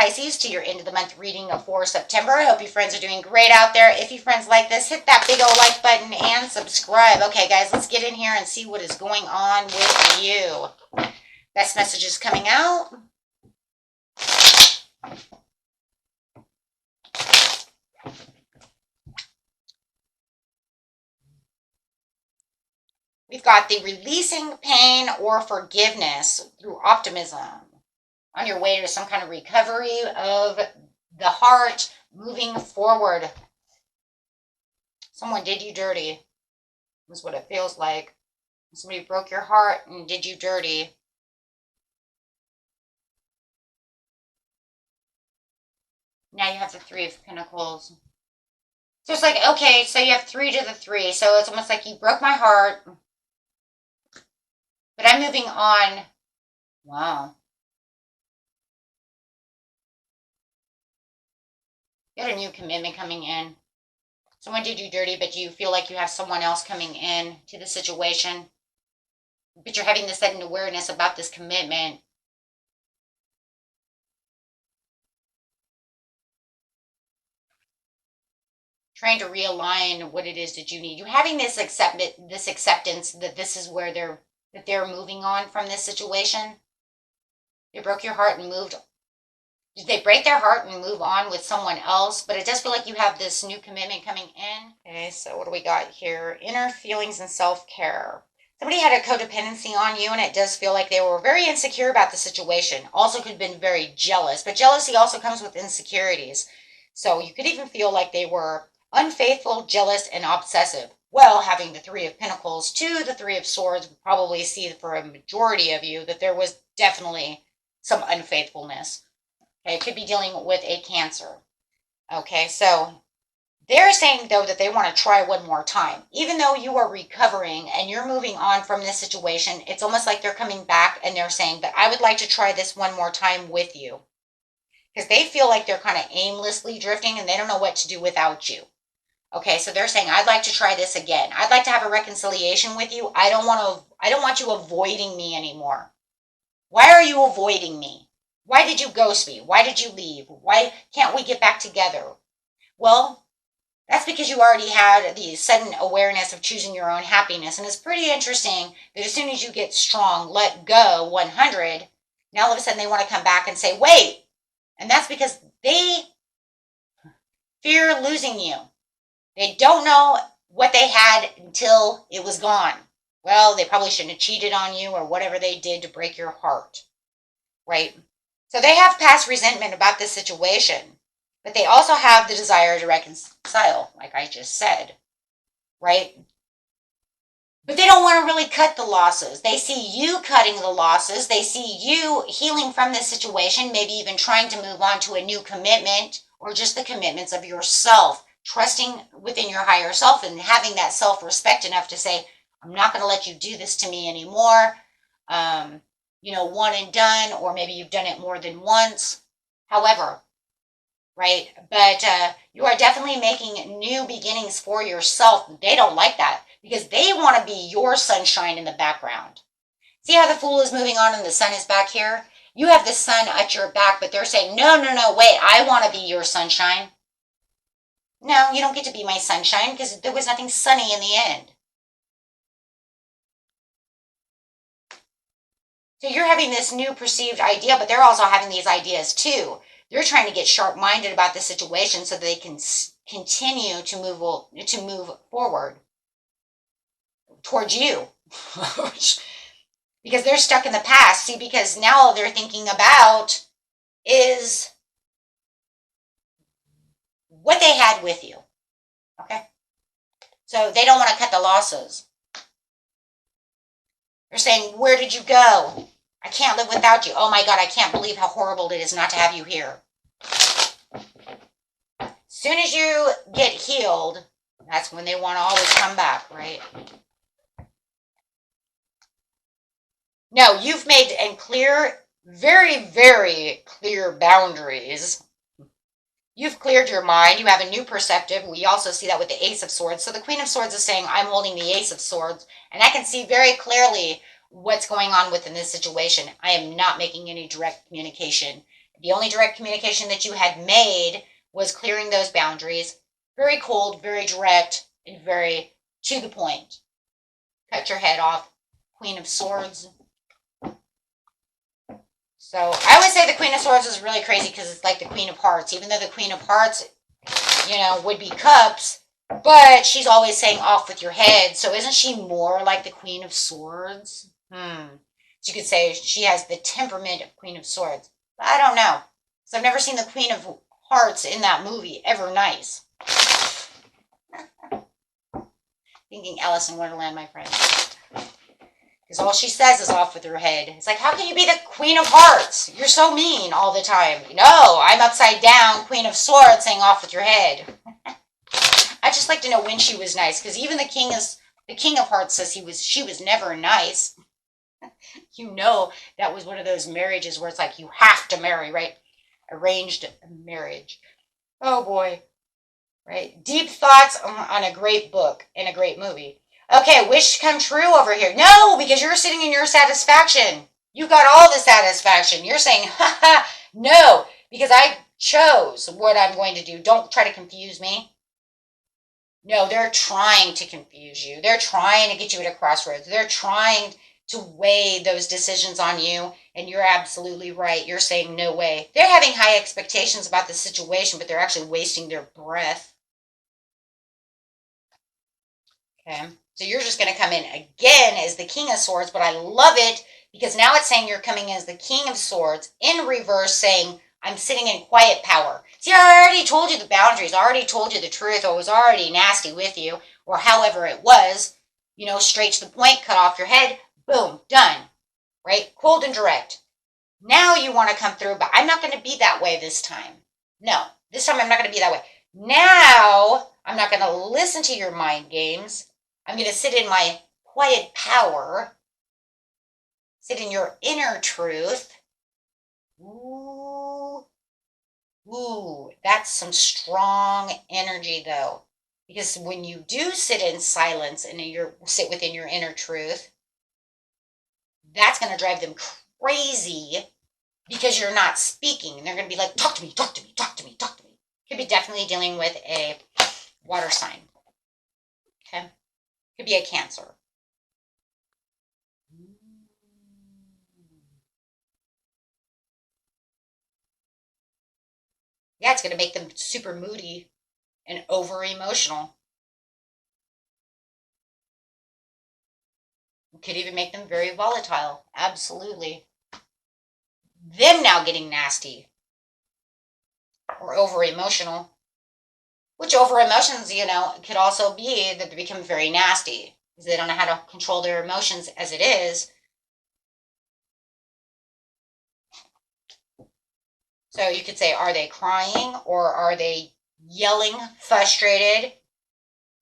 Pisces, to your end of the month reading for September. I hope you friends are doing great out there. If you friends like this, hit that big old like button and subscribe. Okay, guys, let's get in here and see what is going on with you. Best messages coming out. We've got the releasing pain or forgiveness through optimism. On your way to some kind of recovery of the heart, moving forward. Someone did you dirty. That's what it feels like. Somebody broke your heart and did you dirty. Now you have the Three of Pentacles. So it's like, okay, so you have 3 to the 3. So it's almost like you broke my heart. But I'm moving on. Wow. You had a new commitment coming in. Someone did you dirty, but you feel like you have someone else coming in to the situation. But you're having this sudden awareness about this commitment. Trying to realign what it is that you need. You're having this acceptance that this is where they're moving on from this situation. They broke your heart and moved. Did they break their heart and move on with someone else? But it does feel like you have this new commitment coming in. Okay, so what do we got here? Inner feelings and self-care. Somebody had a codependency on you, and it does feel like they were very insecure about the situation. Also could have been very jealous, but jealousy also comes with insecurities. So you could even feel like they were unfaithful, jealous, and obsessive. Well, having the Three of Pentacles to the Three of Swords, we probably see for a majority of you that there was definitely some unfaithfulness. Okay, it could be dealing with a Cancer. Okay, so they're saying, though, that they want to try one more time. Even though you are recovering and you're moving on from this situation, it's almost like they're coming back and they're saying, but I would like to try this one more time with you. Because they feel like they're kind of aimlessly drifting and they don't know what to do without you. Okay, so they're saying, I'd like to try this again. I'd like to have a reconciliation with you. I don't want you avoiding me anymore. Why are you avoiding me? Why did you ghost me? Why did you leave? Why can't we get back together? Well, that's because you already had the sudden awareness of choosing your own happiness. And it's pretty interesting that as soon as you get strong, let go 100, now all of a sudden they want to come back and say, wait. And that's because they fear losing you. They don't know what they had until it was gone. Well, they probably shouldn't have cheated on you or whatever they did to break your heart, right? So they have past resentment about this situation, but they also have the desire to reconcile, like I just said, right? But they don't want to really cut the losses. They see you cutting the losses. They see you healing from this situation, maybe even trying to move on to a new commitment or just the commitments of yourself, trusting within your higher self and having that self-respect enough to say, I'm not going to let you do this to me anymore. One and done, or maybe you've done it more than once. However, right? But you are definitely making new beginnings for yourself. They don't like that because they want to be your sunshine in the background. See how the Fool is moving on and the Sun is back here? You have the Sun at your back, but they're saying, no, wait, I want to be your sunshine. No, you don't get to be my sunshine because there was nothing sunny in the end. So you're having this new perceived idea, but they're also having these ideas too. They're trying to get sharp-minded about the situation so that they can continue to move forward towards you. Because they're stuck in the past. See, because now all they're thinking about is what they had with you. Okay? So they don't want to cut the losses. They're saying, where did you go? I can't live without you. Oh my God, I can't believe how horrible it is not to have you here. As soon as you get healed, that's when they want to always come back, right? No, you've made and clear, very, very clear boundaries. You've cleared your mind. You have a new perspective. We also see that with the Ace of Swords. So the Queen of Swords is saying, I'm holding the Ace of Swords, and I can see very clearly what's going on within this situation. I am not making any direct communication. The only direct communication that you had made was clearing those boundaries. Very cold, very direct, and very to the point. Cut your head off. Queen of Swords. So I would say the Queen of Swords is really crazy because it's like the Queen of Hearts. Even though the Queen of Hearts, would be cups, but she's always saying off with your head. So isn't she more like the Queen of Swords? So you could say she has the temperament of Queen of Swords. But I don't know. So I've never seen the Queen of Hearts in that movie ever nice. Thinking Alice in Wonderland, my friend. Because all she says is off with her head. It's like, how can you be the Queen of Hearts? You're so mean all the time. No, I'm upside down, Queen of Swords, saying off with your head. I just like to know when she was nice. Because even the King of Hearts says she was never nice. That was one of those marriages where it's like, you have to marry, right? Arranged marriage. Oh boy. Right? Deep thoughts on a great book and a great movie. Okay, wish come true over here. No, because you're sitting in your satisfaction. You got all the satisfaction. You're saying, ha, no, because I chose what I'm going to do. Don't try to confuse me. No, they're trying to confuse you. They're trying to get you at a crossroads. They're trying to weigh those decisions on you, and you're absolutely right. You're saying no way. They're having high expectations about the situation, but they're actually wasting their breath. Okay. So you're just going to come in again as the King of Swords, but I love it because now it's saying you're coming as the King of Swords in reverse, saying, I'm sitting in quiet power. See, I already told you the boundaries. I already told you the truth, or was already nasty with you, or however it was, straight to the point, cut off your head, boom, done, right? Cold and direct. Now you want to come through, but I'm not going to be that way this time. No, this time I'm not going to be that way. Now I'm not going to listen to your mind games. I'm going to sit in my quiet power, sit in your inner truth. Ooh, that's some strong energy though. Because when you do sit in silence and sit within your inner truth, that's going to drive them crazy because you're not speaking. And they're going to be like, talk to me, talk to me, talk to me, talk to me. Could be definitely dealing with a water sign. Okay. Could be a Cancer. Yeah, it's going to make them super moody and over emotional. It could even make them very volatile. Absolutely. Them now getting nasty or over emotional. Which over emotions, could also be that they become very nasty because they don't know how to control their emotions as it is. So you could say, are they crying or are they yelling, frustrated,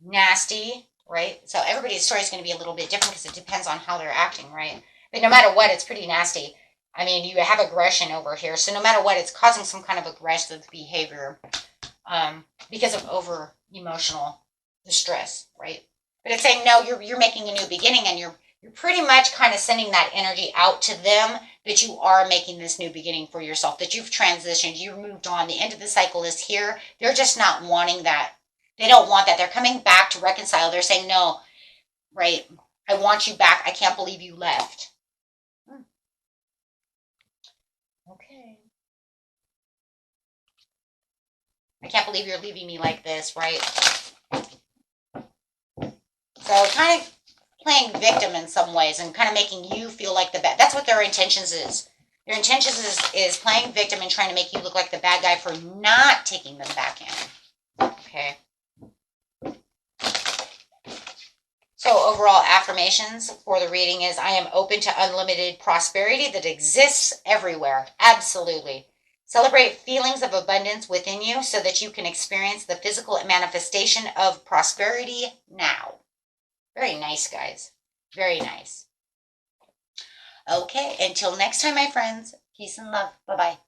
nasty, right? So everybody's story is going to be a little bit different because it depends on how they're acting, right? But no matter what, it's pretty nasty. I mean, you have aggression over here. So no matter what, it's causing some kind of aggressive behavior. Because of over emotional distress, right? But it's saying, no, you're making a new beginning, and you're pretty much kind of sending that energy out to them that you are making this new beginning for yourself, that you've transitioned, you've moved on. The end of the cycle is here. They're just not wanting that. They don't want that. They're coming back to reconcile. They're saying, no, right? I want you back. I can't believe you left. Okay. I can't believe you're leaving me like this, right? So kind of playing victim in some ways and kind of making you feel like the bad. That's what their intentions is. Their intentions is playing victim and trying to make you look like the bad guy for not taking them back in. Okay. So overall affirmations for the reading is, I am open to unlimited prosperity that exists everywhere. Absolutely. Celebrate feelings of abundance within you so that you can experience the physical manifestation of prosperity now. Very nice, guys. Very nice. Okay, until next time, my friends. Peace and love. Bye-bye.